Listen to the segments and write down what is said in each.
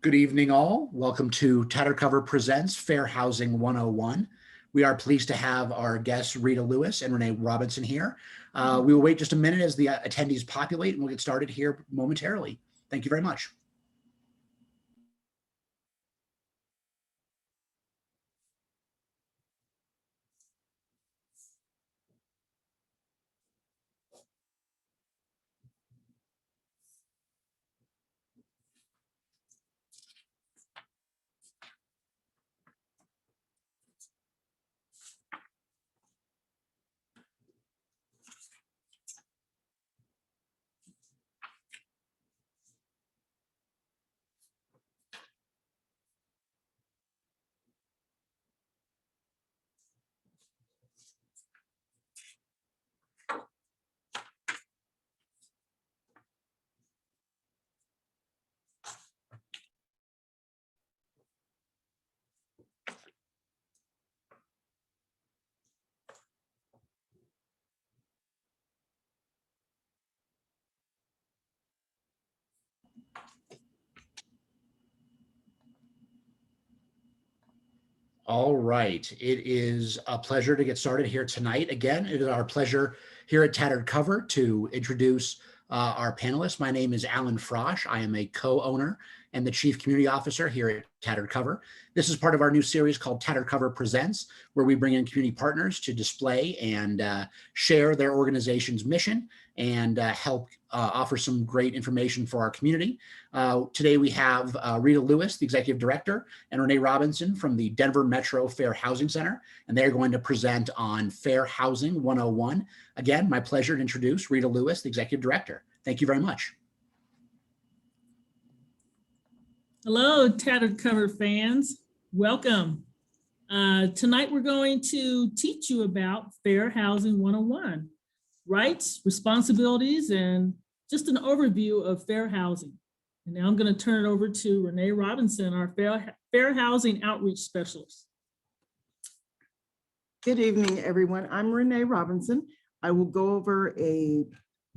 Good evening, all. Welcome to Tattered Presents Fair Housing 101. We are pleased to have our guests, Rita Lewis and Renee Robinson here. We will wait just a minute as the attendees populate, and we'll get started here momentarily. Thank you very much. All right. It is a pleasure to get started here tonight. Again, it is our pleasure here at Tattered Cover to introduce our panelists. My name is Alan Frosch. I am a co-owner and the Chief Community Officer here at Tattered Cover. This is part of our new series called Tattered Cover Presents, where we bring in community partners to display and share their organization's mission and help offer some great information for our community. Today we have Rita Lewis, the Executive Director, and Renee Robinson from the Denver Metro Fair Housing Center, and they're going to present on Fair Housing 101. Again, my pleasure to introduce Rita Lewis, the Executive Director. Thank you very much. Hello, Tattered Cover fans. Welcome. Tonight we're going to teach you about Fair Housing 101, rights, responsibilities, and just an overview of fair housing. And now I'm going to turn it over to Renee Robinson, our Fair Housing Outreach Specialist. Good evening, everyone. I'm Renee Robinson. I will go over a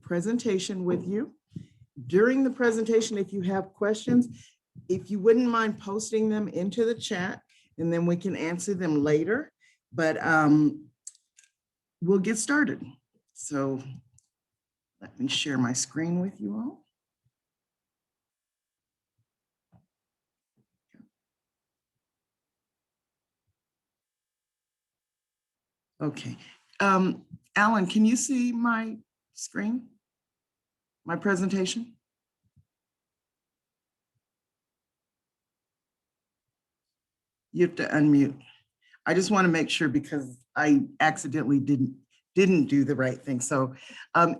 presentation with you. During the presentation, if you have questions, if you wouldn't mind posting them into the chat, and then we can answer them later, but we'll get started. So let me share my screen with you all. Okay. Alan, can you see my screen, my presentation? You have to unmute. I just want to make sure because I accidentally didn't do the right thing. So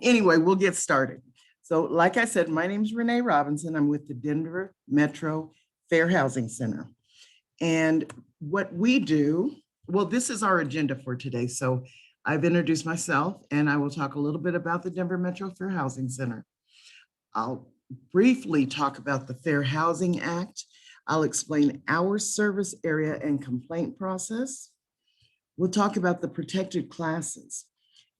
anyway, we'll get started. So like I said, my name is Renee Robinson. I'm with the Denver Metro Fair Housing Center. And what we do, well, this is our agenda for today. So I've introduced myself and I will talk a little bit about the Denver Metro Fair Housing Center. I'll briefly talk about the Fair Housing Act. I'll explain our service area and complaint process. We'll talk about the protected classes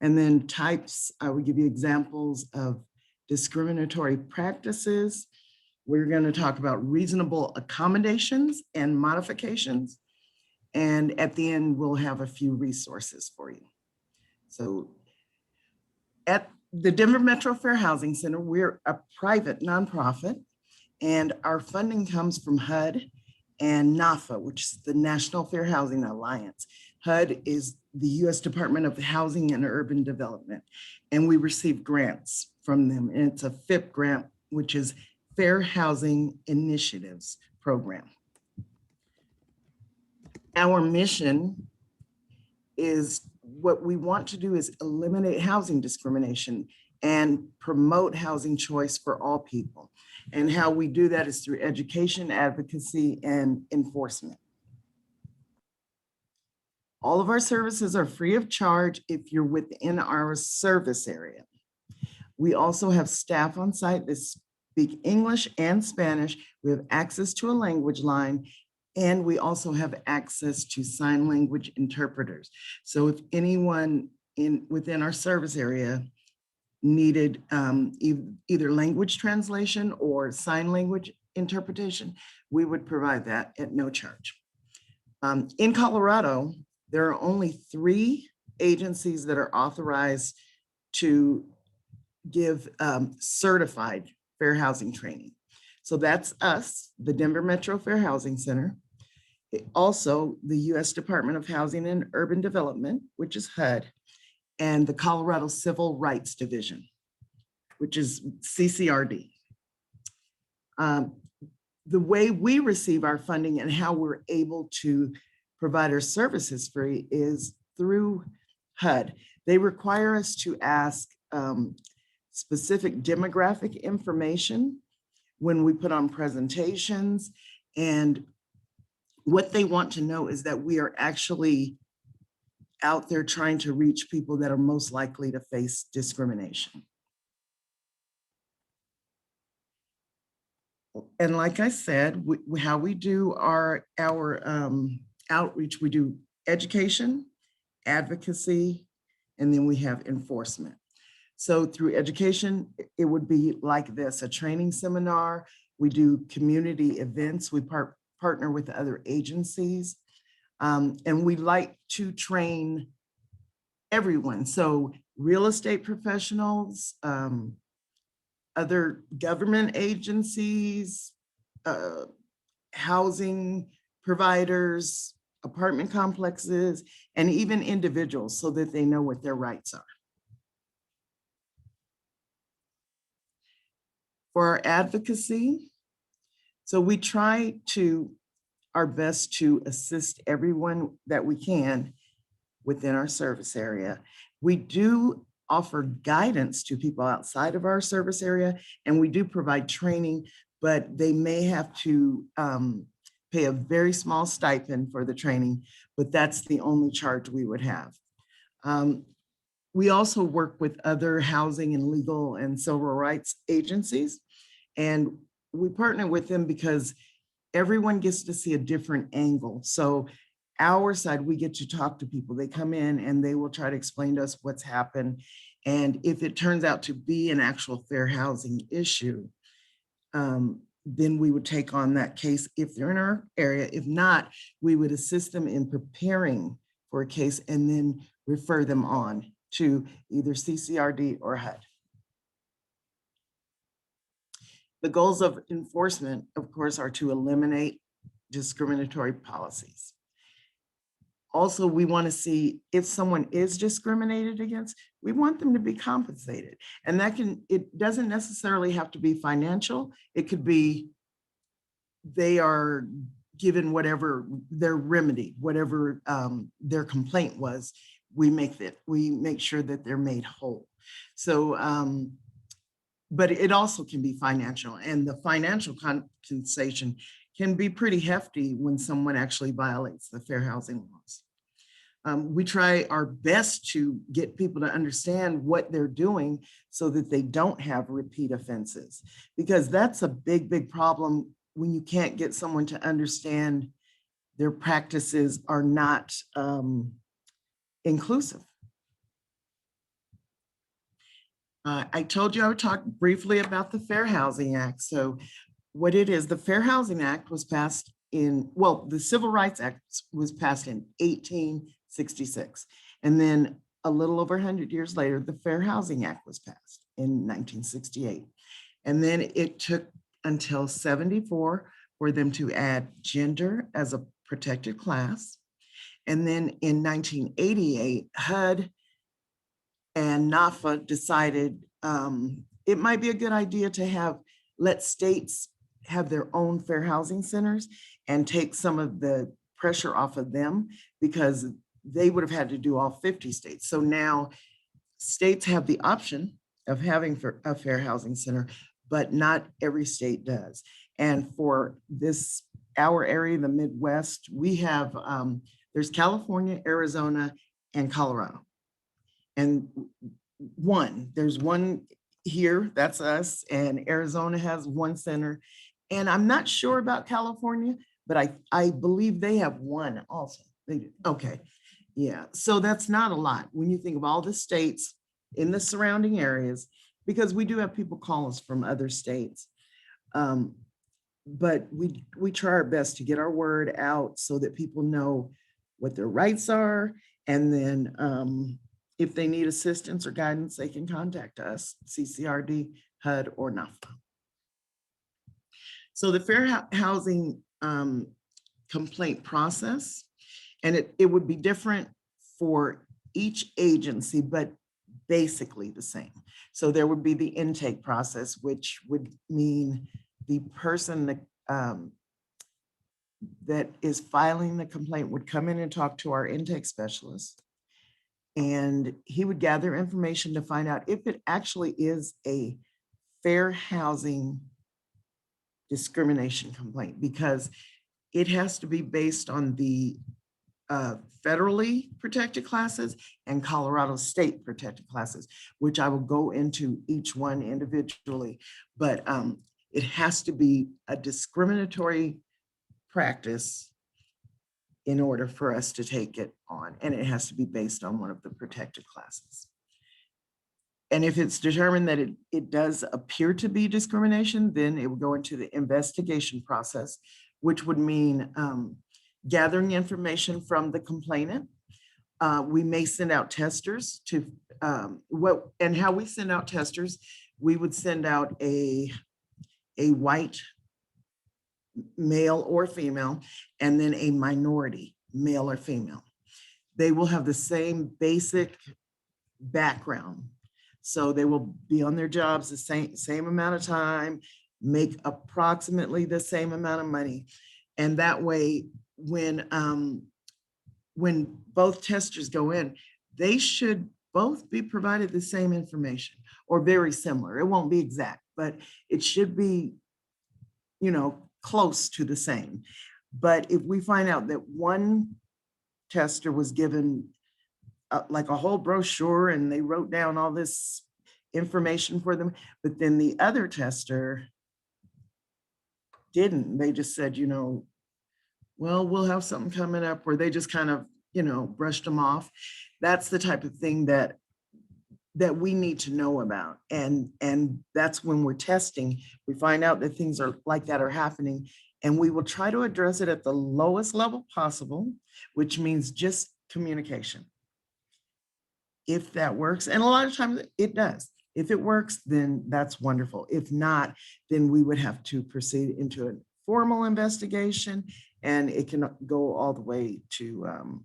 and then types. I will give you examples of discriminatory practices. We're going to talk about reasonable accommodations and modifications. And at the end, we'll have a few resources for you. So at the Denver Metro Fair Housing Center, we're a private nonprofit. And our funding comes from HUD and NAFA, which is the National Fair Housing Alliance. HUD is the U.S. Department of Housing and Urban Development. And we receive grants from them. And it's a FIP grant, which is Fair Housing Initiatives Program. Our mission is, what we want to do is eliminate housing discrimination and promote housing choice for all people. And how we do that is through education, advocacy, and enforcement. All of our services are free of charge if you're within our service area. We also have staff on site that speak English and Spanish. We have access to a language line, and we also have access to sign language interpreters. So if anyone within our service area needed either language translation or sign language interpretation, we would provide that at no charge. In Colorado, there are only 3 agencies that are authorized to give certified fair housing training. So that's us, the Denver Metro Fair Housing Center. Also, the U.S. Department of Housing and Urban Development, which is HUD, and the Colorado Civil Rights Division, which is CCRD. The way we receive our funding and how we're able to provide our services free is through HUD. They require us to ask specific demographic information when we put on presentations, and what they want to know is that we are actually out there trying to reach people that are most likely to face discrimination. And like I said, how we do our outreach, we do education, advocacy, and then we have enforcement. So through education, it would be like this, a training seminar. We do community events. We partner with other agencies. And we like to train everyone. So real estate professionals, other government agencies, housing providers, apartment complexes, and even individuals so that they know what their rights are. For our advocacy, so we try our best to assist everyone that we can within our service area. We do offer guidance to people outside of our service area, and we do provide training, but they may have to pay a very small stipend for the training, but that's the only charge we would have. We also work with other housing and legal and civil rights agencies, and we partner with them because everyone gets to see a different angle. So our side, we get to talk to people. They come in and they will try to explain to us what's happened. And if it turns out to be an actual fair housing issue, then we would take on that case if they're in our area. If not, we would assist them in preparing for a case and then refer them on to either CCRD or HUD. The goals of enforcement, of course, are to eliminate discriminatory policies. Also, we want to see if someone is discriminated against, we want them to be compensated. And it doesn't necessarily have to be financial. It could be they are given whatever their remedy, whatever their complaint was, we make sure that they're made whole. So, but it also can be financial, and the financial compensation can be pretty hefty when someone actually violates the fair housing laws. We try our best to get people to understand what they're doing so that they don't have repeat offenses, because that's a big, big problem when you can't get someone to understand their practices are not inclusive. I told you I would talk briefly about the Fair Housing Act. So what it is, the Fair Housing Act was passed the Civil Rights Act was passed in 1866. And then a little over 100 years later, the Fair Housing Act was passed in 1968. And then it took until 74 for them to add gender as a protected class. And then in 1988, HUD and NAFA decided it might be a good idea to let states have their own fair housing centers and take some of the pressure off of them, because they would have had to do all 50 states. So now states have the option of having a fair housing center, but not every state does. And for our area, the Midwest, we have, there's California, Arizona, and Colorado. And there's one here, that's us, and Arizona has one center. And I'm not sure about California, but I believe they have one also. They do. Okay, yeah, so that's not a lot when you think of all the states in the surrounding areas, because we do have people call us from other states. but we try our best to get our word out so that people know what their rights are. And then if they need assistance or guidance, they can contact us, CCRD, HUD, or NAFTA. So the fair housing complaint process, and it would be different for each agency, but basically the same. So there would be the intake process, which would mean the person that is filing the complaint would come in and talk to our intake specialist. And he would gather information to find out if it actually is a fair housing discrimination complaint, because it has to be based on the federally protected classes and Colorado state protected classes, which I will go into each one individually. But it has to be a discriminatory practice in order for us to take it on. And it has to be based on one of the protected classes. And if it's determined that it does appear to be discrimination, then it will go into the investigation process, which would mean gathering information from the complainant. We may send out testers to and how we send out testers, we would send out a white male or female, and then a minority male or female. They will have the same basic background. So they will be on their jobs the same amount of time, make approximately the same amount of money. And that way, when both testers go in, they should both be provided the same information or very similar. It won't be exact, but it should be, close to the same. But if we find out that one tester was given like a whole brochure and they wrote down all this information for them, but then the other tester didn't, they just said, well, we'll have something coming up, where they just kind of, brushed them off. That's the type of thing that we need to know about. And that's when we're testing, we find out that things are like that are happening, and we will try to address it at the lowest level possible, which means just communication. If that works, and a lot of times it does. If it works, then that's wonderful. If not, then we would have to proceed into a formal investigation, and it can go all the way to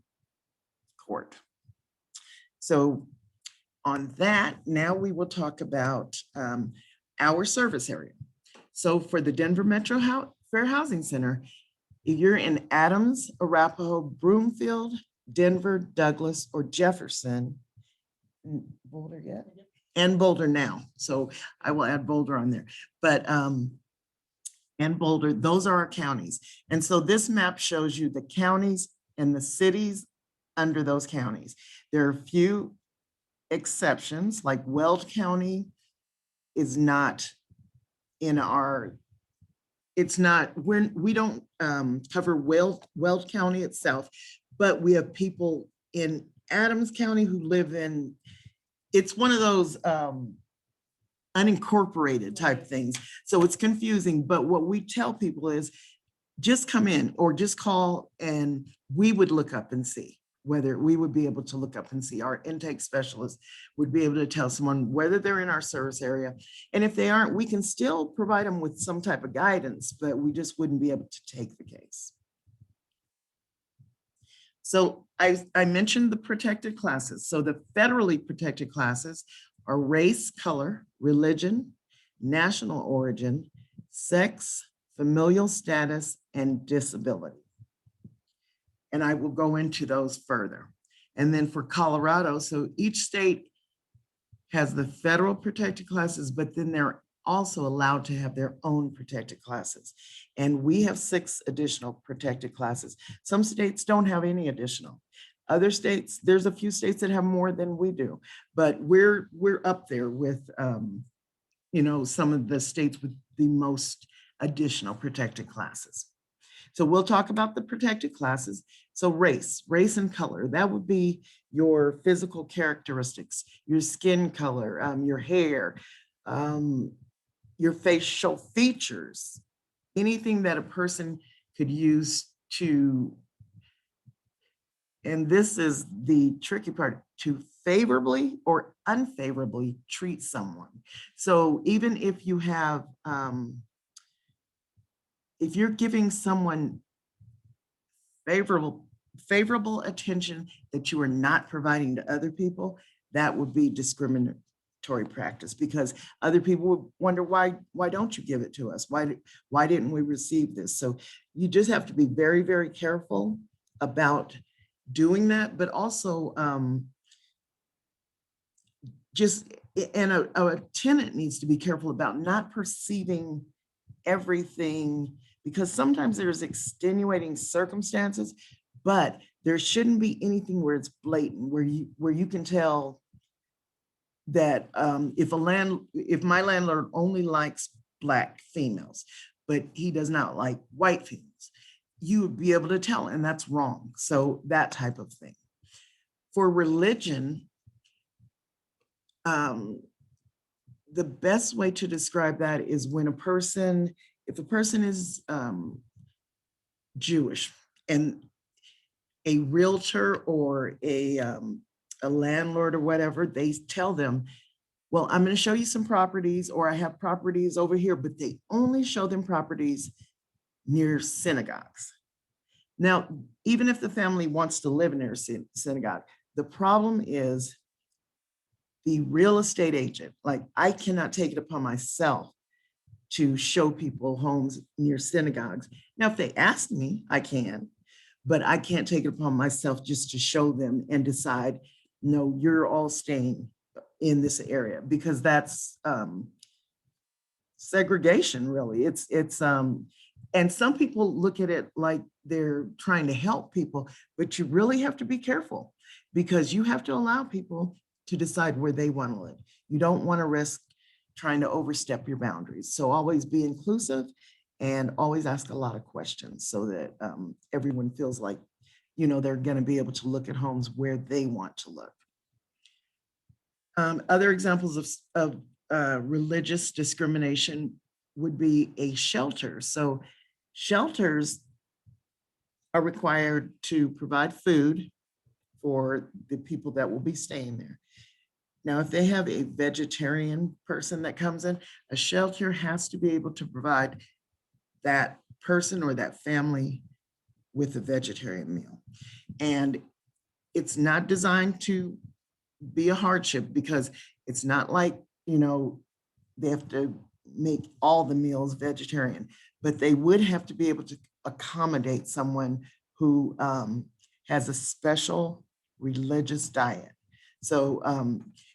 court. So on that, now we will talk about our service area. So for the Denver Metro Fair Housing Center, if you're in Adams, Arapahoe, Broomfield, Denver, Douglas, or Jefferson, Boulder yet? And Boulder now. So I will add Boulder on there. But and Boulder, those are our counties. And so this map shows you the counties and the cities under those counties. There are a few exceptions, like Weld County is not in our, it's not, we don't cover Weld County itself, but we have people in Adams County who live in, it's one of those unincorporated type things. So it's confusing, but what we tell people is just come in or just call and we would look up and see whether we would be able to look up and see. Our intake specialist would be able to tell someone whether they're in our service area. And if they aren't, we can still provide them with some type of guidance, but we just wouldn't be able to take the case. So I mentioned the protected classes. So the federally protected classes are race, color, religion, national origin, sex, familial status, and disability. And I will go into those further. And then for Colorado, so each state has the federal protected classes, but then they're also allowed to have their own protected classes. And we have 6 additional protected classes. Some states don't have any additional. Other states, there's a few states that have more than we do, but we're up there with, some of the states with the most additional protected classes. So we'll talk about the protected classes. So race and color, that would be your physical characteristics, your skin color, your hair, your facial features, anything that a person could use to, and this is the tricky part, to favorably or unfavorably treat someone. So even if you have, if you're giving someone favorable attention that you are not providing to other people, that would be discriminatory practice, because other people would wonder, why don't you give it to us? Why didn't we receive this? So you just have to be very, very careful about doing that, but also a tenant needs to be careful about not perceiving everything, because sometimes there's extenuating circumstances, but there shouldn't be anything where it's blatant, where you can tell that if my landlord only likes Black females, but he does not like white females, you would be able to tell, and that's wrong. So that type of thing. For religion, the best way to describe that is when if a person is Jewish, and a realtor or a landlord or whatever, they tell them, well, I'm going to show you some properties, or I have properties over here, but they only show them properties near synagogues. Now, even if the family wants to live near a synagogue, the problem is the real estate agent. Like, I cannot take it upon myself to show people homes near synagogues. Now, if they ask me, I can, but I can't take it upon myself just to show them and decide, no, you're all staying in this area, because that's segregation, really. And some people look at it like they're trying to help people, but you really have to be careful, because you have to allow people to decide where they want to live. You don't want to risk trying to overstep your boundaries. So always be inclusive and always ask a lot of questions, so that everyone feels like, they're going to be able to look at homes where they want to look. Other examples of religious discrimination would be a shelter. So shelters are required to provide food for the people that will be staying there. Now, if they have a vegetarian person that comes in, a shelter has to be able to provide that person or that family with a vegetarian meal. And it's not designed to be a hardship, because it's not like, they have to make all the meals vegetarian, but they would have to be able to accommodate someone who has a special religious diet. So,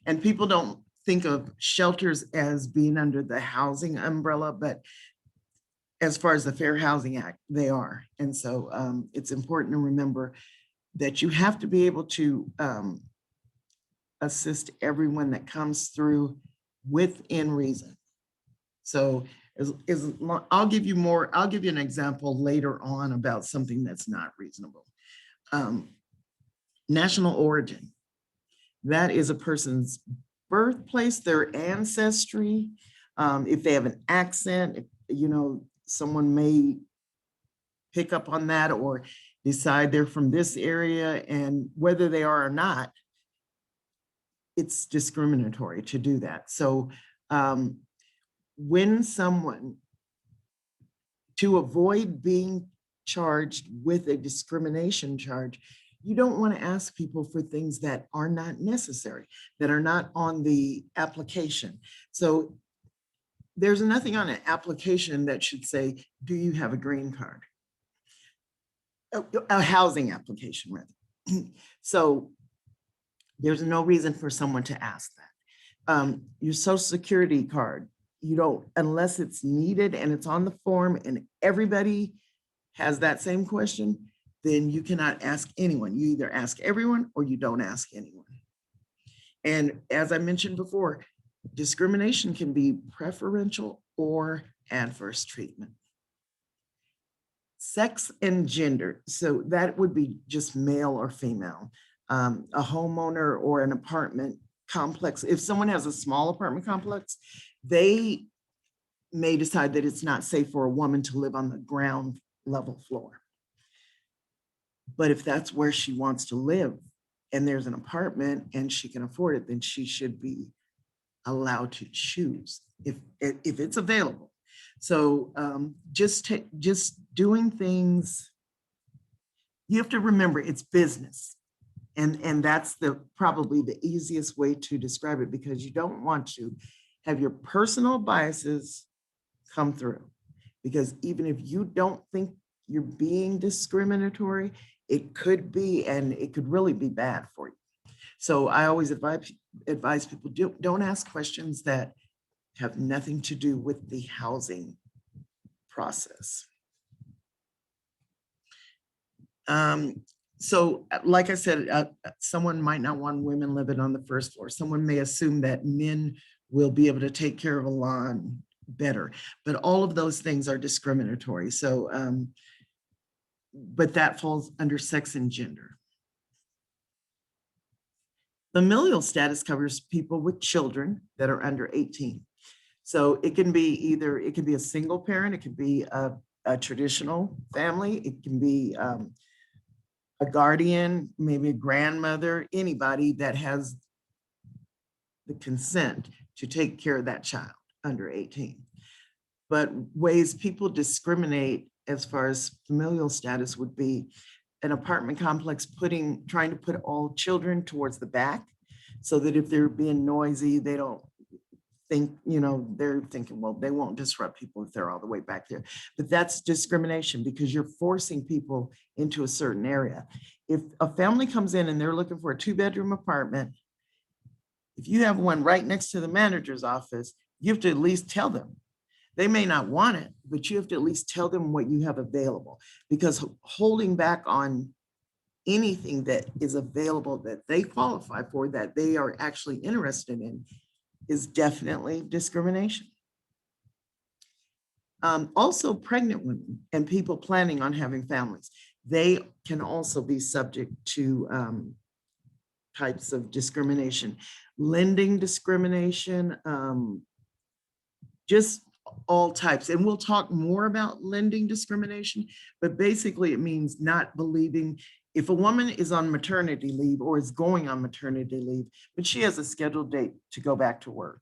and people don't think of shelters as being under the housing umbrella, but as far as the Fair Housing Act, they are. And so it's important to remember that you have to be able to assist everyone that comes through within reason. So I'll give you an example later on about something that's not reasonable. National origin. That is a person's birthplace, their ancestry. If they have an accent, someone may pick up on that or decide they're from this area, and whether they are or not, it's discriminatory to do that. So when someone, to avoid being charged with a discrimination charge, you don't want to ask people for things that are not necessary, that are not on the application. So there's nothing on an application that should say, do you have a green card? A housing application, rather. So there's no reason for someone to ask that. Your social security card, you don't, unless it's needed and it's on the form and everybody has that same question, then you cannot ask anyone. You either ask everyone or you don't ask anyone. And as I mentioned before, discrimination can be preferential or adverse treatment. Sex and gender, so that would be just male or female. A homeowner or an apartment complex, if someone has a small apartment complex, they may decide that it's not safe for a woman to live on the ground level floor. But if that's where she wants to live and there's an apartment and she can afford it, then she should be allowed to choose if it's available. So just doing things, you have to remember it's business. And that's probably the easiest way to describe it, because you don't want to have your personal biases come through. Because even if you don't think you're being discriminatory, it could be, and it could really be bad for you. So I always advise people, don't ask questions that have nothing to do with the housing process. So like I said, someone might not want women living on the first floor. Someone may assume that men will be able to take care of a lawn better, but all of those things are discriminatory. So, but that falls under sex and gender. Familial status covers people with children that are under 18. So it can be it can be a single parent, it can be a traditional family, it can be a guardian, maybe a grandmother, anybody that has the consent to take care of that child under 18. But ways people discriminate as far as familial status would be an apartment complex trying to put all children towards the back, so that if they're being noisy, they don't think, they're thinking, well, they won't disrupt people if they're all the way back there. But that's discrimination, because you're forcing people into a certain area. If a family comes in and they're looking for a 2-bedroom apartment, if you have one right next to the manager's office, you have to at least tell them. They may not want it, but you have to at least tell them what you have available, because holding back on anything that is available that they qualify for, that they are actually interested in, is definitely discrimination. Also, pregnant women and people planning on having families, they can also be subject to types of discrimination, lending discrimination, just all types. And we'll talk more about lending discrimination, but basically it means not believing. If a woman is on maternity leave or is going on maternity leave, but she has a scheduled date to go back to work,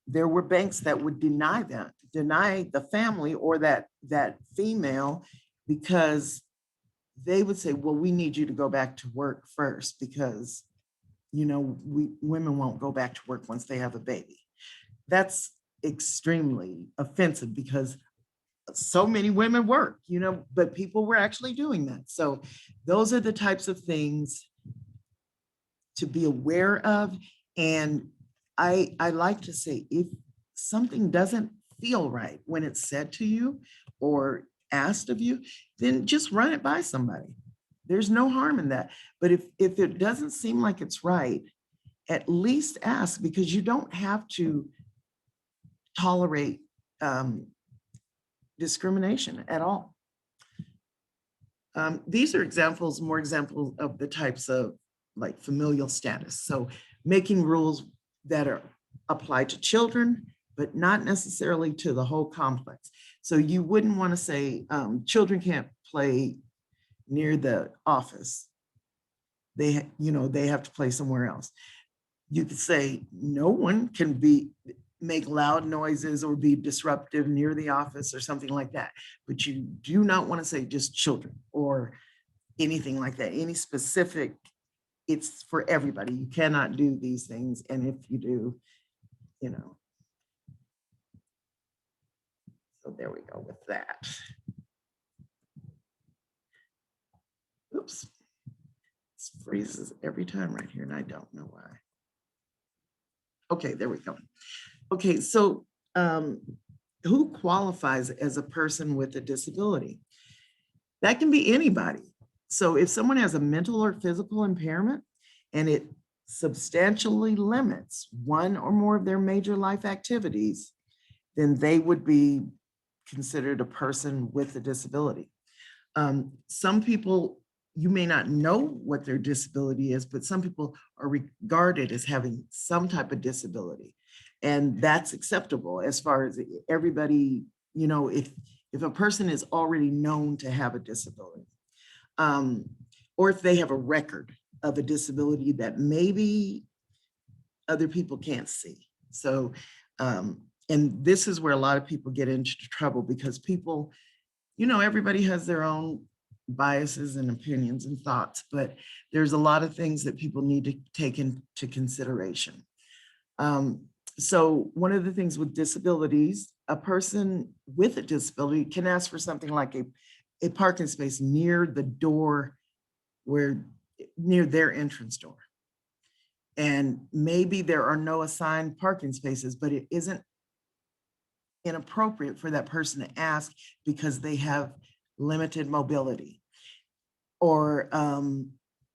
there were banks that would deny the family or that female, because they would say, well, we need you to go back to work first, because women won't go back to work once they have a baby. That's extremely offensive, because so many women work, but people were actually doing that. So those are the types of things to be aware of. And I like to say, if something doesn't feel right when it's said to you or asked of you, then just run it by somebody. There's no harm in that. But if it doesn't seem like it's right, at least ask, because you don't have to tolerate discrimination at all. These are more examples of the types of like familial status. So making rules that are applied to children, but not necessarily to the whole complex. So you wouldn't want to say children can't play near the office. They have to play somewhere else. You could say no one can make loud noises or be disruptive near the office or something like that. But you do not want to say just children or anything like that. Any specific, it's for everybody. You cannot do these things. And if you do, so there we go with that. Oops, it freezes every time right here and I don't know why. Okay, there we go. Okay, so who qualifies as a person with a disability? That can be anybody. So if someone has a mental or physical impairment and it substantially limits one or more of their major life activities, then they would be considered a person with a disability. Some people, you may not know what their disability is, but some people are regarded as having some type of disability. And that's acceptable as far as everybody, if a person is already known to have a disability, or if they have a record of a disability that maybe other people can't see. So, and this is where a lot of people get into trouble because people, everybody has their own biases and opinions and thoughts, but there's a lot of things that people need to take into consideration. So one of the things with disabilities, a person with a disability can ask for something like a parking space near the door near their entrance door. And maybe there are no assigned parking spaces, but it isn't inappropriate for that person to ask because they have limited mobility. Or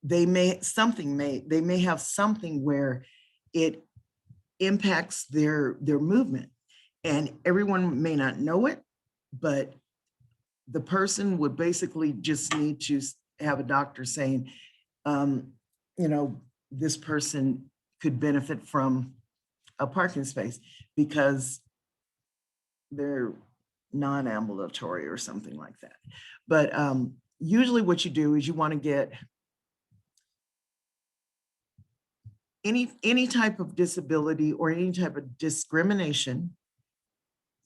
they may have something where it impacts their movement, and everyone may not know it, but the person would basically just need to have a doctor saying, this person could benefit from a parking space because they're non-ambulatory or something like that. But usually what you do is you want to get any type of disability or any type of discrimination.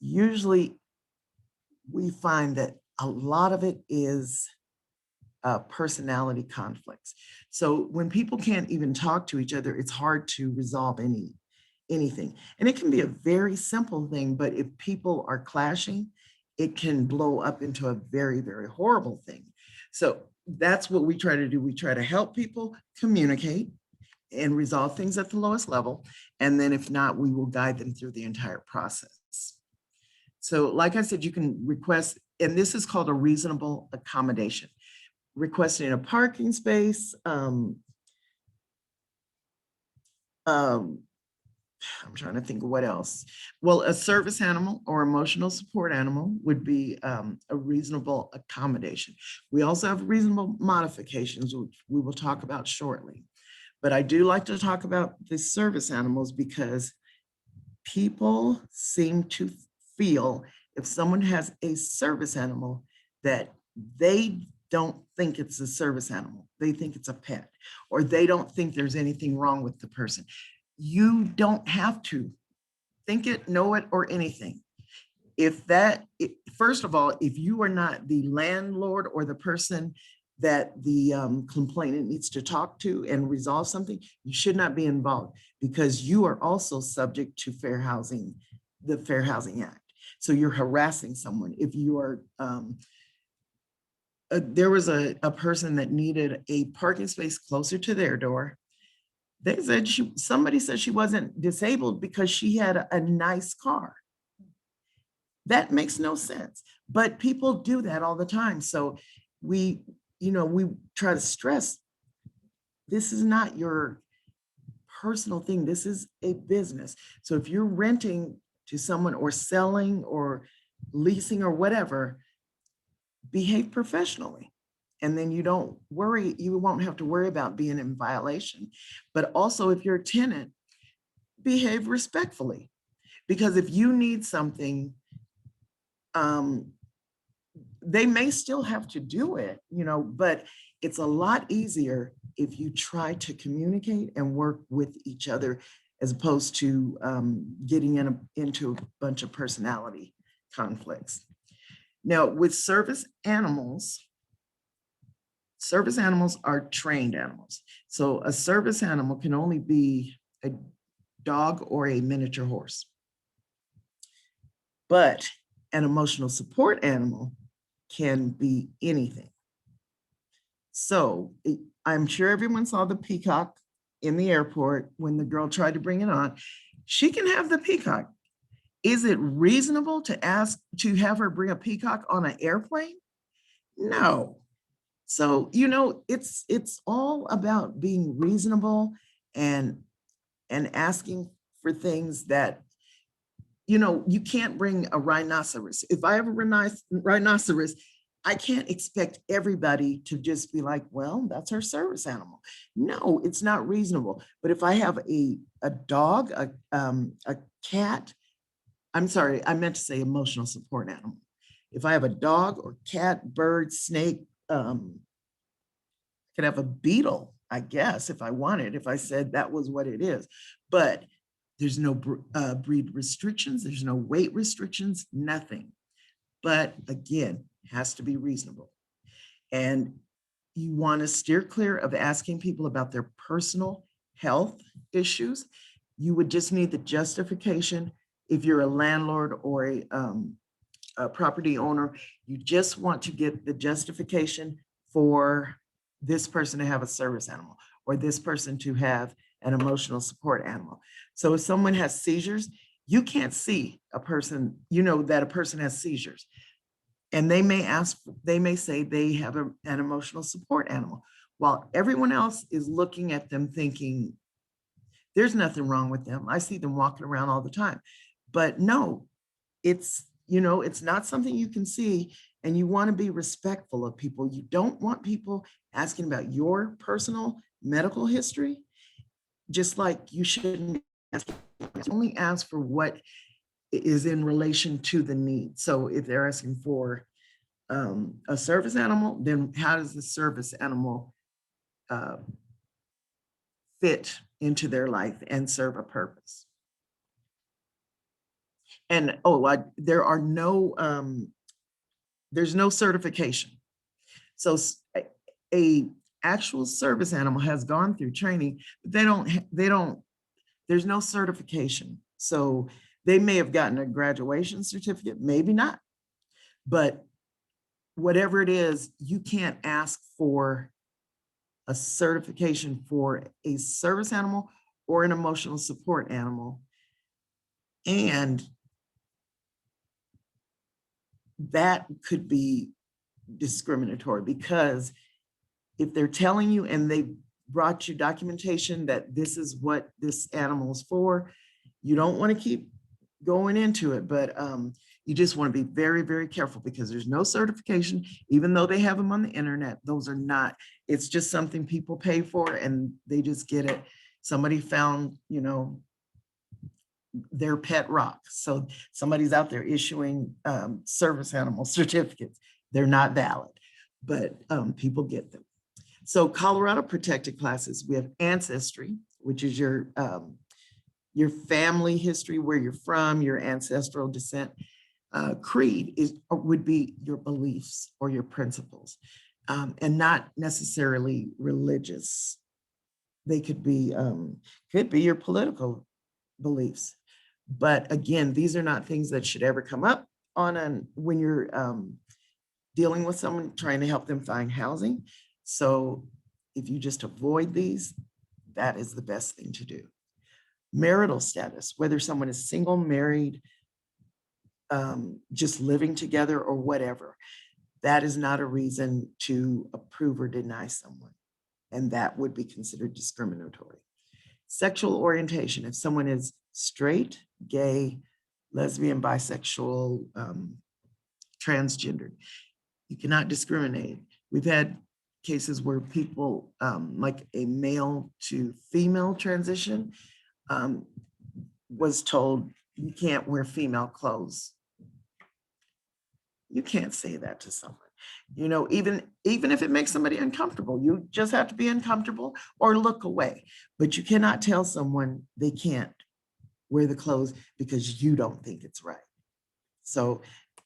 Usually we find that a lot of it is personality conflicts. So when people can't even talk to each other, it's hard to resolve anything. And it can be a very simple thing, but if people are clashing, it can blow up into a very, very horrible thing. So that's what we try to do. We try to help people communicate and resolve things at the lowest level. And then if not, we will guide them through the entire process. So like I said, you can request, and this is called a reasonable accommodation. Requesting a parking space, I'm trying to think of what else. Well, a service animal or emotional support animal would be a reasonable accommodation. We also have reasonable modifications, which we will talk about shortly. But I do like to talk about the service animals because people seem to feel if someone has a service animal that they don't think it's a service animal. They think it's a pet, or they don't think there's anything wrong with the person. You don't have to think it, know it, or anything. First of all, if you are not the landlord or the person that the complainant needs to talk to and resolve something, you should not be involved because you are also subject to fair housing, the Fair Housing Act. So you're harassing someone. If you are, there was a person that needed a parking space closer to their door. They said somebody said she wasn't disabled because she had a nice car. That makes no sense, but people do that all the time. So we try to stress, this is not your personal thing. This is a business. So if you're renting to someone or selling or leasing or whatever, behave professionally. And then you won't have to worry about being in violation. But also if you're a tenant, behave respectfully. Because if you need something, they may still have to do it, but it's a lot easier if you try to communicate and work with each other as opposed to getting into a bunch of personality conflicts. Now, with service animals are trained animals. So a service animal can only be a dog or a miniature horse. But an emotional support animal can be anything. So I'm sure everyone saw the peacock in the airport when the girl tried to bring it on. She can have the peacock. Is it reasonable to ask to have her bring a peacock on an airplane? No. So, it's all about being reasonable and asking for things that, you can't bring a rhinoceros. If I have a rhinoceros, I can't expect everybody to just be like, well, that's our service animal. No, it's not reasonable. But if I have a dog, a cat, I'm sorry, I meant to say emotional support animal. If I have a dog or cat, bird, snake, could have a beetle, I guess, if I wanted, if I said that was what it is. But there's no breed restrictions, there's no weight restrictions, nothing. But again, has to be reasonable. And you want to steer clear of asking people about their personal health issues. You would just need the justification. If you're a landlord or a property owner, you just want to get the justification for this person to have a service animal or this person to have an emotional support animal. So if someone has seizures, you can't see a person, you know that a person has seizures. And they may say they have an emotional support animal, while everyone else is looking at them thinking, there's nothing wrong with them. I see them walking around all the time. But no, it's not something you can see, and you want to be respectful of people. You don't want people asking about your personal medical history, just like you shouldn't only ask for what is in relation to the need. So if they're asking for a service animal, then how does the service animal fit into their life and serve a purpose? And there's no certification. So a actual service animal has gone through training, but there's no certification. So they may have gotten a graduation certificate, maybe not, but whatever it is, you can't ask for a certification for a service animal or an emotional support animal. And that could be discriminatory, because if they're telling you and they brought you documentation that this is what this animal is for, you don't want to keep going into it, but you just want to be very, very careful, because there's no certification, even though they have them on the internet. Those are not, it's just something people pay for and they just get it. Somebody found, their pet rock. So somebody's out there issuing service animal certificates. They're not valid, but people get them. So Colorado protected classes, we have ancestry, which is your family history, where you're from, your ancestral descent. Creed would be your beliefs or your principles, and not necessarily religious. They could be your political beliefs. But again, these are not things that should ever come up when you're dealing with someone trying to help them find housing. So if you just avoid these, that is the best thing to do. Marital status, whether someone is single, married, just living together or whatever, that is not a reason to approve or deny someone. And that would be considered discriminatory. Sexual orientation, if someone is straight, gay, lesbian, bisexual, transgendered, you cannot discriminate. We've had cases where people, like a male to female transition, was told you can't wear female clothes. You can't say that to someone. Even if it makes somebody uncomfortable, you just have to be uncomfortable or look away. But you cannot tell someone they can't wear the clothes because you don't think it's right. So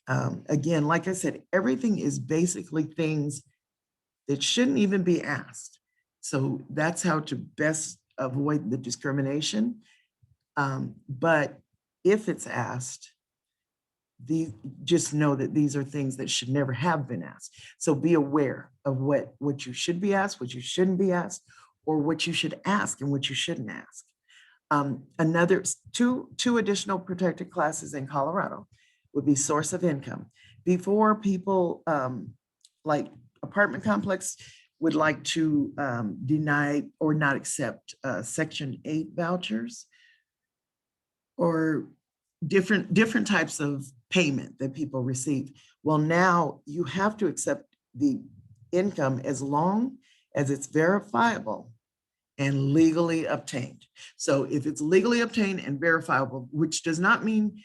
again, like I said, everything is basically things that shouldn't even be asked. So that's how to best avoid the discrimination. But if it's asked, just know that these are things that should never have been asked. So be aware of what you should be asked, what you shouldn't be asked, or what you should ask and what you shouldn't ask. Another two additional protected classes in Colorado would be source of income. Before, people like apartment complex would like to deny or not accept Section 8 vouchers or different types of payment that people receive. Well, now you have to accept the income as long as it's verifiable and legally obtained. So if it's legally obtained and verifiable, which does not mean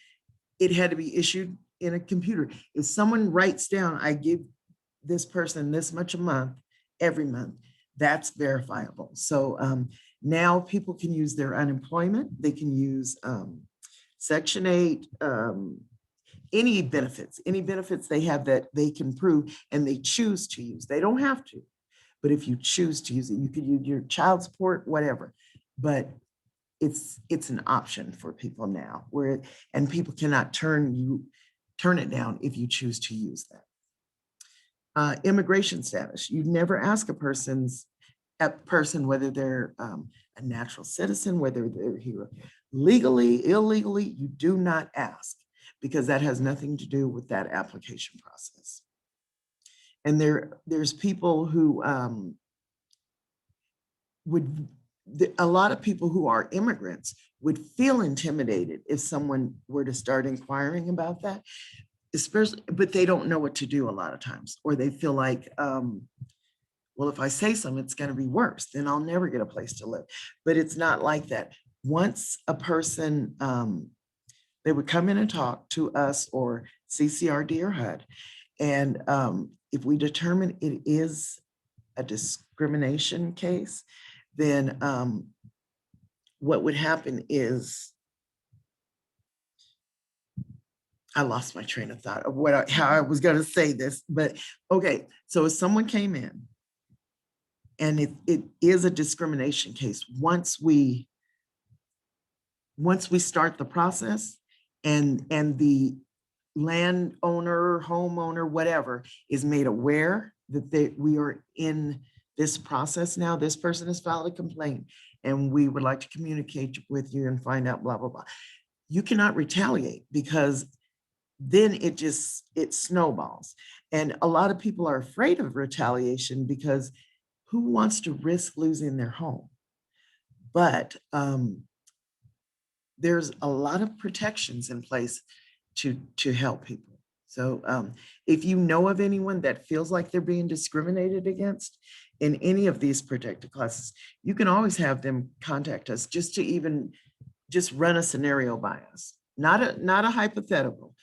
it had to be issued in a computer. If someone writes down, I give this person this much a month, every month, that's verifiable. So now people can use their unemployment, they can use Section 8, any benefits they have that they can prove and they choose to use. They don't have to, but if you choose to use it, you could use your child support, whatever. But it's an option for people now, and people cannot turn it down if you choose to use that. Immigration status. You never ask a person whether they're a natural citizen, whether they're here legally, illegally. You do not ask, because that has nothing to do with that application process. And there's people who a lot of people who are immigrants would feel intimidated if someone were to start inquiring about that, especially, but they don't know what to do a lot of times, or they feel like, well, if I say something, it's going to be worse, then I'll never get a place to live. But it's not like that. Once a person, they would come in and talk to us or CCRD or HUD, and if we determine it is a discrimination case, then what would happen is, I lost my train of thought of how I was going to say this, but okay. So if someone came in and it is a discrimination case, once we start the process and the landowner, homeowner, whatever, is made aware that we are in this process now, this person has filed a complaint and we would like to communicate with you and find out blah, blah, blah. You cannot retaliate, because then it snowballs. And a lot of people are afraid of retaliation, because who wants to risk losing their home? But there's a lot of protections in place to help people. So if you know of anyone that feels like they're being discriminated against in any of these protected classes, you can always have them contact us just to run a scenario by us, not a hypothetical.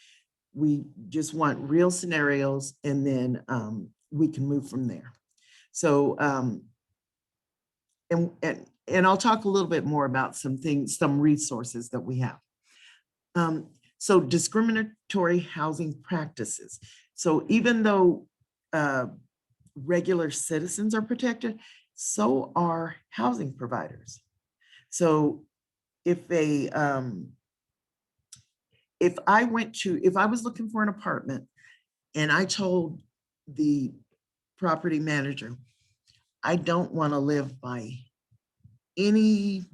We just want real scenarios, and then we can move from there. So and I'll talk a little bit more about some resources that we have. So discriminatory housing practices. So even though regular citizens are protected, so are housing providers. So if I was looking for an apartment and I told the property manager, I don't want to live by any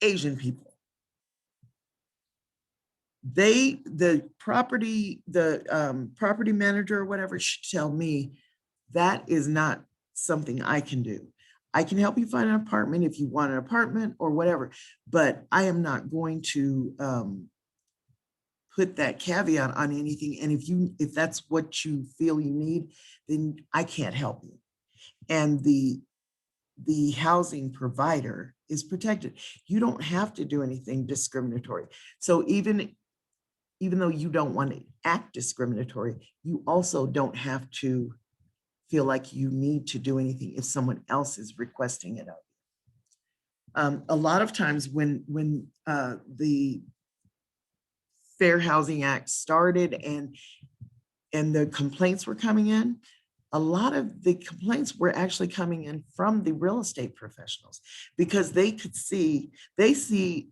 Asian people, the property manager or whatever should tell me that is not something I can do. I can help you find an apartment if you want an apartment or whatever, but I am not going to put that caveat on anything. And if that's what you feel you need, then I can't help you. And the housing provider is protected. You don't have to do anything discriminatory. So even though you don't want to act discriminatory, you also don't have to feel like you need to do anything if someone else is requesting it of you. A lot of times when the Fair Housing Act started and the complaints were coming in, a lot of the complaints were actually coming in from the real estate professionals, because they see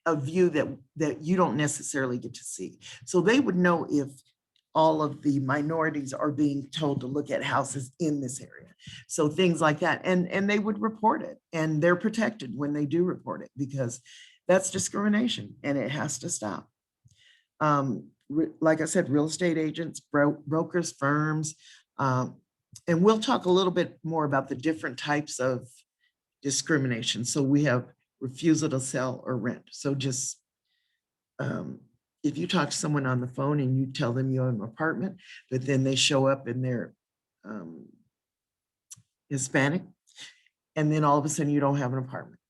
a view that you don't necessarily get to see. So they would know if all of the minorities are being told to look at houses in this area. So things like that. And they would report it, and they're protected when they do report it, because that's discrimination and it has to stop. Like I said, real estate agents, brokers, firms, and we'll talk a little bit more about the different types of discrimination. So we have refusal to sell or rent. So just if you talk to someone on the phone and you tell them you have an apartment, but then they show up and they're Hispanic, and then all of a sudden you don't have an apartment.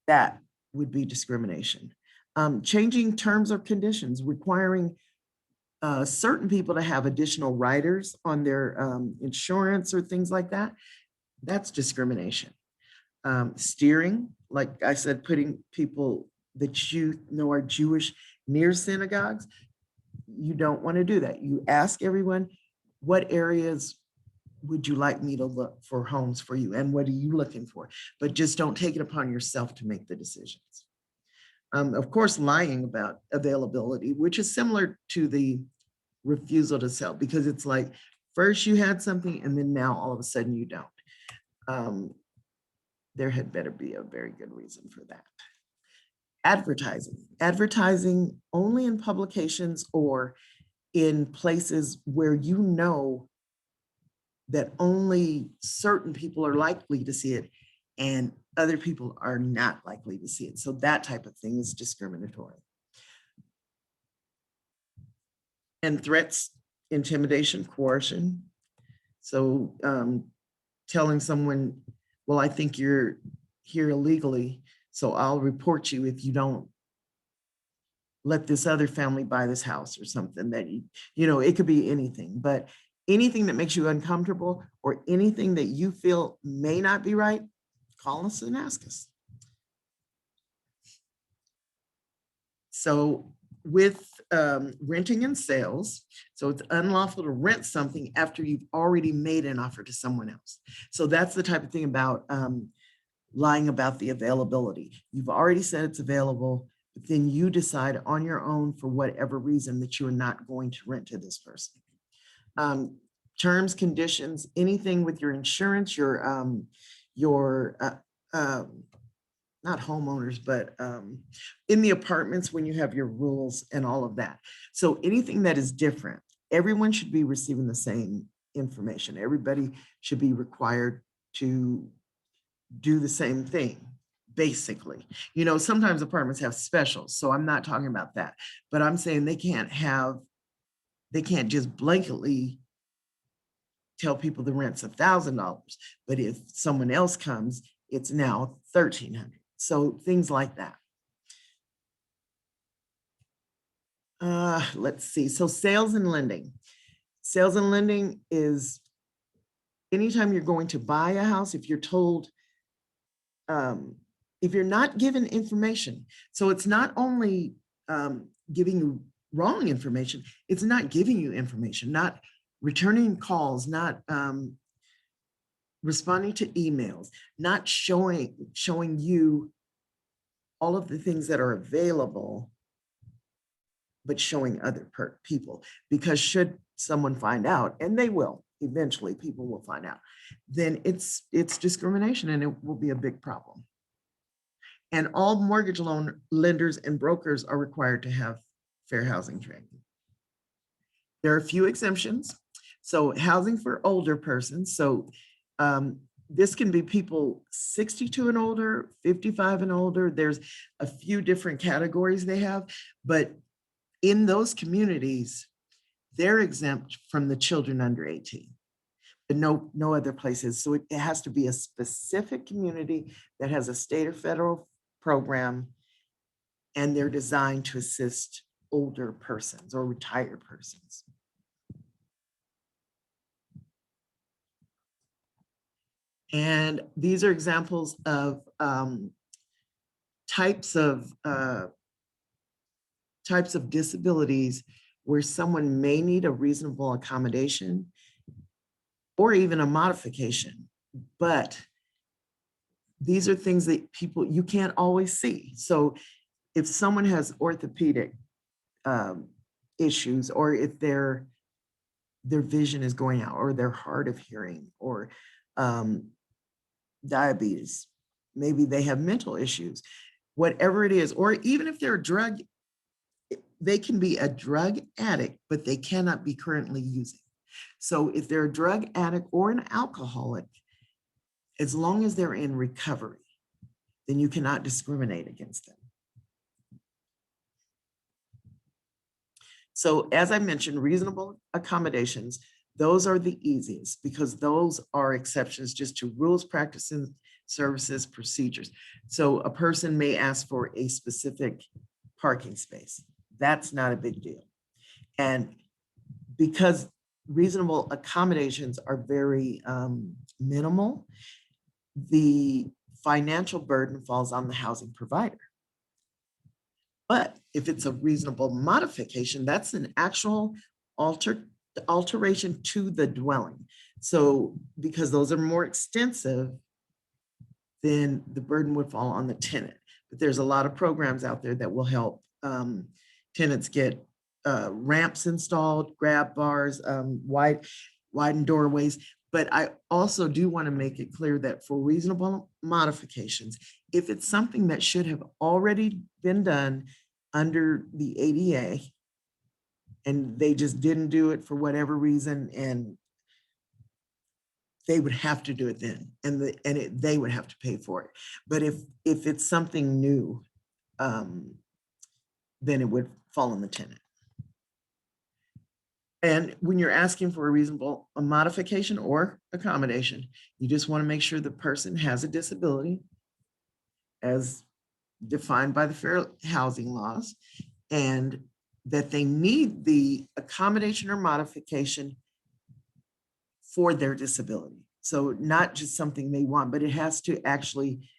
That would be discrimination. Changing terms or conditions, requiring certain people to have additional riders on their insurance or things like that, that's discrimination. Steering, like I said, putting people that you know are Jewish near synagogues, you don't want to do that. You ask everyone, what areas would you like me to look for homes for you? And what are you looking for? But just don't take it upon yourself to make the decisions. Of course, lying about availability, which is similar to the refusal to sell, because it's like, first you had something and then now all of a sudden you don't. There had better be a very good reason for that. Advertising only in publications or in places where you know that only certain people are likely to see it and other people are not likely to see it. So that type of thing is discriminatory. And threats, intimidation, coercion. So telling someone, well, I think you're here illegally, so I'll report you if you don't let this other family buy this house or something. That you know, it could be anything, but anything that makes you uncomfortable or anything that you feel may not be right, call us and ask us. So with renting and sales, so it's unlawful to rent something after you've already made an offer to someone else. So that's the type of thing about lying about the availability. You've already said it's available, but then you decide on your own for whatever reason that you are not going to rent to this person. Terms, conditions, anything with your insurance, not homeowners, but in the apartments when you have your rules and all of that. So anything that is different, everyone should be receiving the same information. Everybody should be required to do the same thing, basically. You know, sometimes apartments have specials, so I'm not talking about that, but I'm saying they can't just blanketly tell people the rent's $1,000, but if someone else comes, it's now $1,300. So things like that. Let's see. So sales and lending. Sales and lending is anytime you're going to buy a house, if you're told, if you're not given information, so it's not only giving you wrong information, it's not giving you information, not returning calls, not responding to emails, not showing you all of the things that are available, but showing other people. Because should someone find out, and they will, eventually people will find out, then it's discrimination and it will be a big problem. And all mortgage loan lenders and brokers are required to have fair housing training. There are a few exemptions. So housing for older persons. So this can be people 62 and older, 55 and older. There's a few different categories they have, but in those communities, they're exempt from the children under 18, but no other places. So it has to be a specific community that has a state or federal program, and they're designed to assist older persons or retired persons. And these are examples of types of disabilities where someone may need a reasonable accommodation or even a modification, but these are things that you can't always see. So if someone has orthopedic issues, or if their vision is going out, or they're hard of hearing, or diabetes, maybe they have mental issues, whatever it is, or even if they're they can be a drug addict, but they cannot be currently using. So if they're a drug addict or an alcoholic, as long as they're in recovery, then you cannot discriminate against them. So as I mentioned, reasonable accommodations, Those are the easiest because those are exceptions just to rules, practices, services, procedures. So a person may ask for a specific parking space. That's not a big deal. And because reasonable accommodations are very minimal, the financial burden falls on the housing provider. But if it's a reasonable modification, that's an actual alteration to the dwelling. So because those are more extensive, then the burden would fall on the tenant. But there's a lot of programs out there that will help tenants get ramps installed, grab bars, widened doorways. But I also do want to make it clear that for reasonable modifications, if it's something that should have already been done under the ADA and they just didn't do it for whatever reason, and they would have to do it then, and they would have to pay for it. But if it's something new, then it would fall on the tenant. And when you're asking for a modification or accommodation, you just want to make sure the person has a disability as defined by the fair housing laws, and that they need the accommodation or modification for their disability. So not just something they want, but it has to actually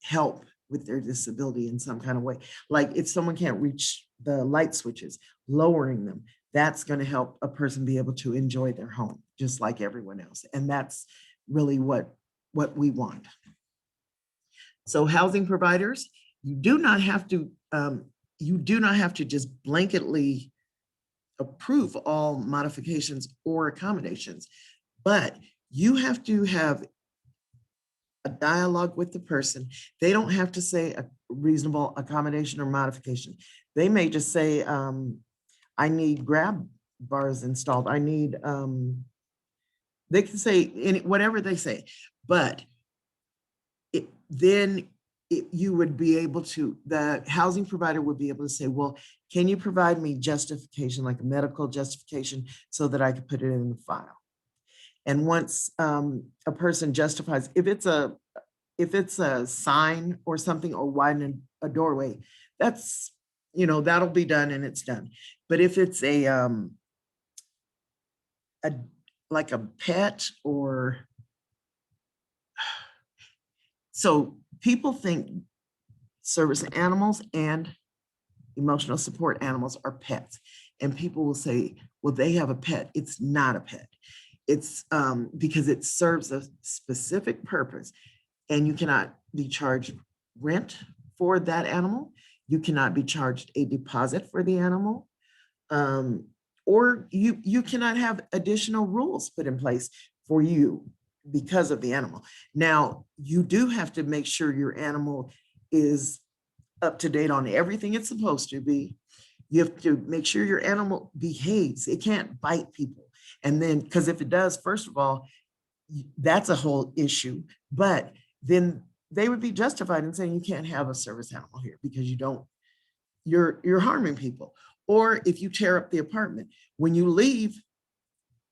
help with their disability in some kind of way. Like if someone can't reach the light switches, lowering them, that's going to help a person be able to enjoy their home just like everyone else. And that's really what we want. So housing providers, you do not have to just blanketly approve all modifications or accommodations, but you have to have a dialogue with the person. They don't have to say a reasonable accommodation or modification. They may just say, I need grab bars installed. I need, they can say whatever they say, but you would be able to, the housing provider would be able to say, well, can you provide me justification, like a medical justification, so that I could put it in the file? And once a person justifies, if it's a sign or something, or widen a doorway, that's, that'll be done and it's done. But if it's like a pet, or so people think service animals and emotional support animals are pets. And people will say, well, they have a pet. It's not a pet. It's because it serves a specific purpose, and you cannot be charged rent for that animal. You cannot be charged a deposit for the animal, or you cannot have additional rules put in place for you because of the animal. Now, you do have to make sure your animal is up to date on everything it's supposed to be. You have to make sure your animal behaves. It can't bite people. And then, because if it does, first of all, that's a whole issue. But then they would be justified in saying you can't have a service animal here because you're harming people. Or if you tear up the apartment, when you leave,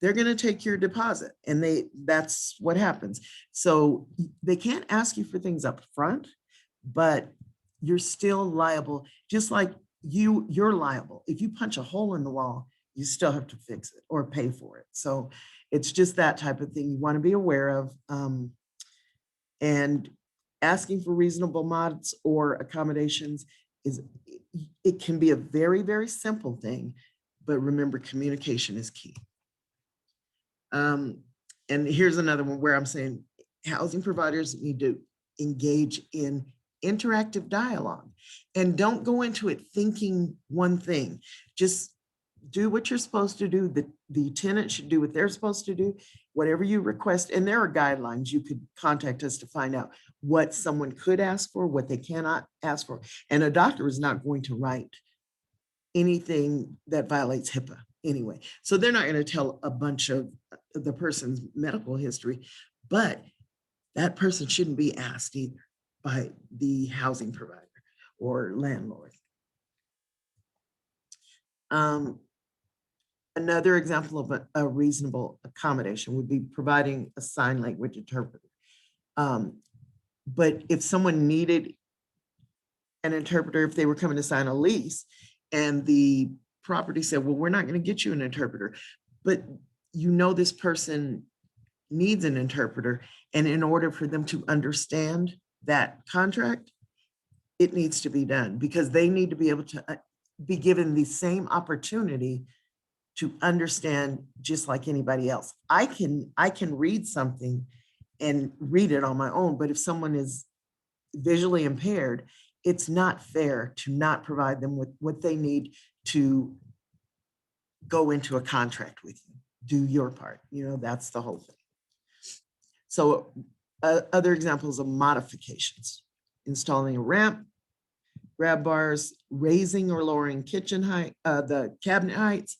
they're going to take your deposit, and that's what happens. So they can't ask you for things up front, but you're still liable, just like you're liable. If you punch a hole in the wall, you still have to fix it or pay for it. So it's just that type of thing you want to be aware of. And asking for reasonable mods or accommodations it can be a very, very simple thing, but remember, communication is key. And here's another one where I'm saying housing providers need to engage in interactive dialogue, and don't go into it thinking one thing. Just do what you're supposed to do. The tenant should do what they're supposed to do, whatever you request. And there are guidelines. You could contact us to find out what someone could ask for, what they cannot ask for. And a doctor is not going to write anything that violates HIPAA anyway. So they're not going to tell a bunch of the person's medical history, but that person shouldn't be asked either by the housing provider or landlord. Another example of a reasonable accommodation would be providing a sign language interpreter. But if someone needed an interpreter, if they were coming to sign a lease and the property said, well, we're not going to get you an interpreter, but you know this person needs an interpreter, and in order for them to understand that contract, it needs to be done because they need to be able to be given the same opportunity to understand just like anybody else. I can read something and read it on my own, but if someone is visually impaired, it's not fair to not provide them with what they need to go into a contract with you. Do your part, that's the whole thing. So other examples of modifications: installing a ramp, grab bars, raising or lowering kitchen height, the cabinet heights,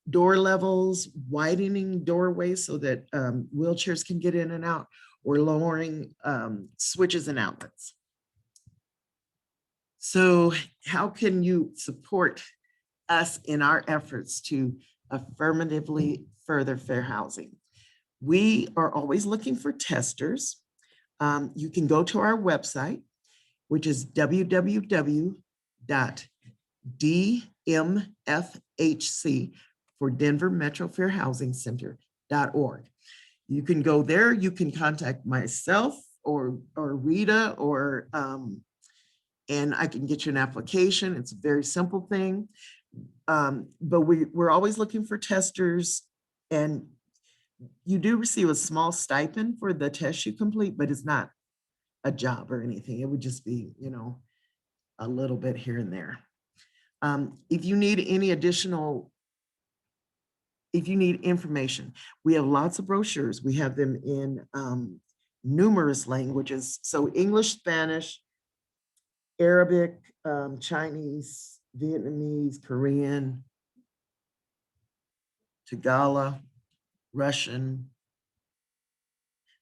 door levels, widening doorways so that wheelchairs can get in and out, or lowering switches and outlets. So how can you support us in our efforts to affirmatively further fair housing? We are always looking for testers. You can go to our website, which is www.dmfhc for Denver Metro Fair Housing Center.org. You can go there. You can contact myself or Rita, or and I can get you an application. It's a very simple thing. But we're always looking for testers, and you do receive a small stipend for the test you complete, but it's not a job or anything. It would just be, a little bit here and there. If you need information, we have lots of brochures. We have them in numerous languages. So English, Spanish, Arabic, Chinese, Vietnamese, Korean, Tagalog, Russian.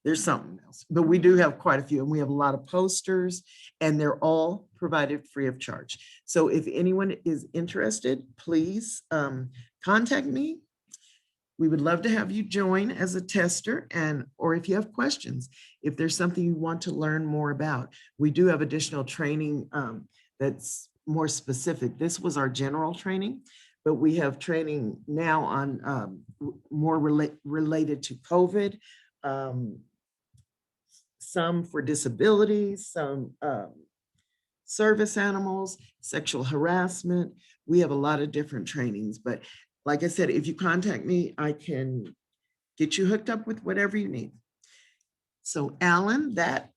There's something else, but we do have quite a few, and we have a lot of posters, and they're all provided free of charge. So if anyone is interested, please contact me. We would love to have you join as a tester, or if you have questions, if there's something you want to learn more about. We do have additional training that's more specific. This was our general training, but we have training now on more related to COVID, some for disabilities, some service animals, sexual harassment. We have a lot of different trainings, but like I said, if you contact me, I can get you hooked up with whatever you need. So Alan, that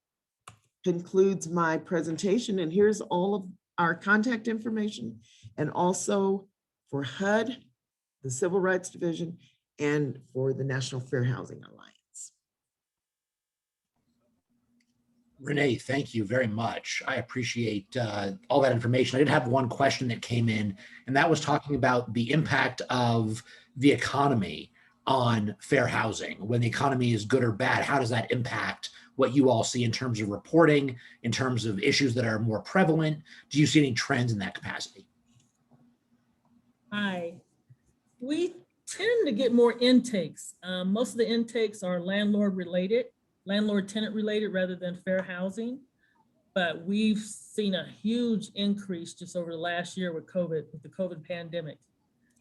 concludes my presentation, and here's all of our contact information, and also for HUD, the Civil Rights Division, and for the National Fair Housing Alliance. Renee, thank you very much. I appreciate all that information. I did have one question that came in, and that was talking about the impact of the economy on fair housing. When the economy is good or bad, how does that impact what you all see in terms of reporting, in terms of issues that are more prevalent? Do you see any trends in that capacity? Hi. We tend to get more intakes. Most of the intakes are landlord tenant related rather than fair housing. But we've seen a huge increase just over the last year with the COVID pandemic.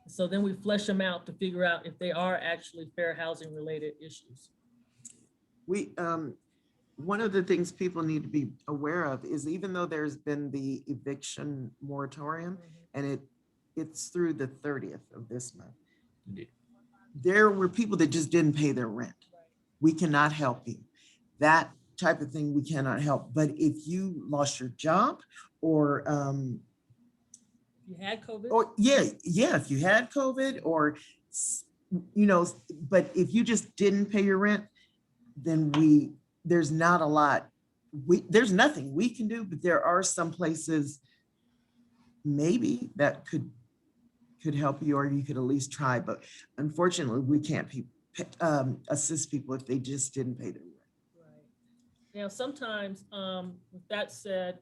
So then we flesh them out to figure out if they are actually fair housing related issues. One of the things people need to be aware of is, even though there's been the eviction moratorium, and it's through the 30th of this month, Indeed. There were people that just didn't pay their rent. We cannot help you. That type of thing we cannot help. But if you lost your job, or you had COVID, or if you had COVID, or but if you just didn't pay your rent, then there's not a lot. There's nothing we can do, but there are some places maybe that could help you, or you could at least try. But unfortunately, we can't assist people if they just didn't pay their rent. Right. Now, sometimes, with that said,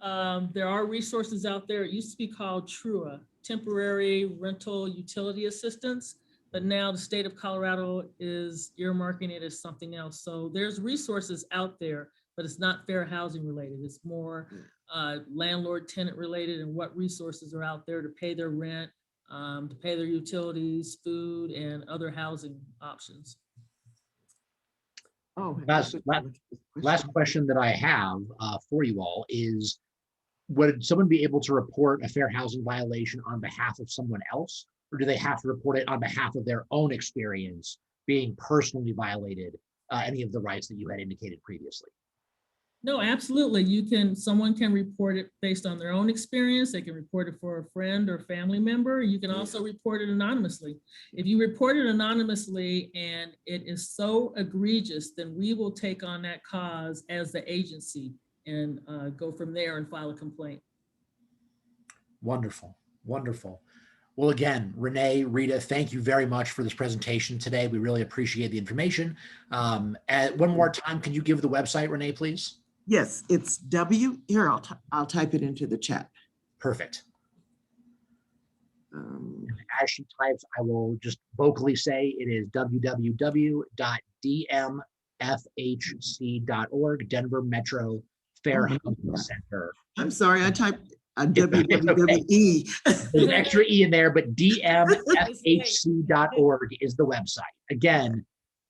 there are resources out there. It used to be called TRUA, Temporary Rental Utility Assistance. but now the state of Colorado is earmarking it as something else. So there's resources out there, but it's not fair housing related. It's more landlord tenant related, and what resources are out there to pay their rent, to pay their utilities, food, and other housing options. Oh. Last question that I have for you all is, would someone be able to report a fair housing violation on behalf of someone else, or do they have to report it on behalf of their own experience being personally violated any of the rights that you had indicated previously? No, absolutely. Someone can report it based on their own experience. They can report it for a friend or family member. You can also report it anonymously. If you report it anonymously and it is so egregious, then we will take on that cause as the agency and go from there and file a complaint. Wonderful, wonderful. Well, again, Renee, Rita, thank you very much for this presentation today. We really appreciate the information. One more time, can you give the website, Renee, please? Yes, it's here, I'll type it into the chat. Perfect. As she types, I will just vocally say it is www.dmfhc.org, Denver Metro Fair Housing Center. I'm sorry, I typed WWE. There's an extra E in there, but dmfhc.org is the website. Again,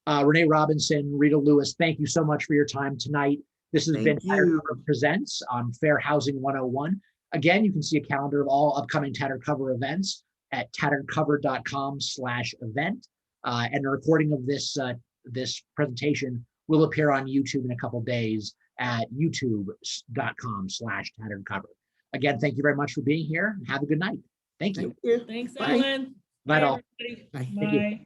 Renee Robinson, Rita Lewis, thank you so much for your time tonight. This has been Tattered Cover Presents on Fair Housing 101. Again, you can see a calendar of all upcoming Tattered Cover events at tatteredcover.com/event. And a recording of this presentation will appear on YouTube in a couple days at youtube.com/tatteredcover. Again, thank you very much for being here. Have a good night. Thank you. Thanks, Bye. Ellen. Bye all. Everybody. Bye. Bye.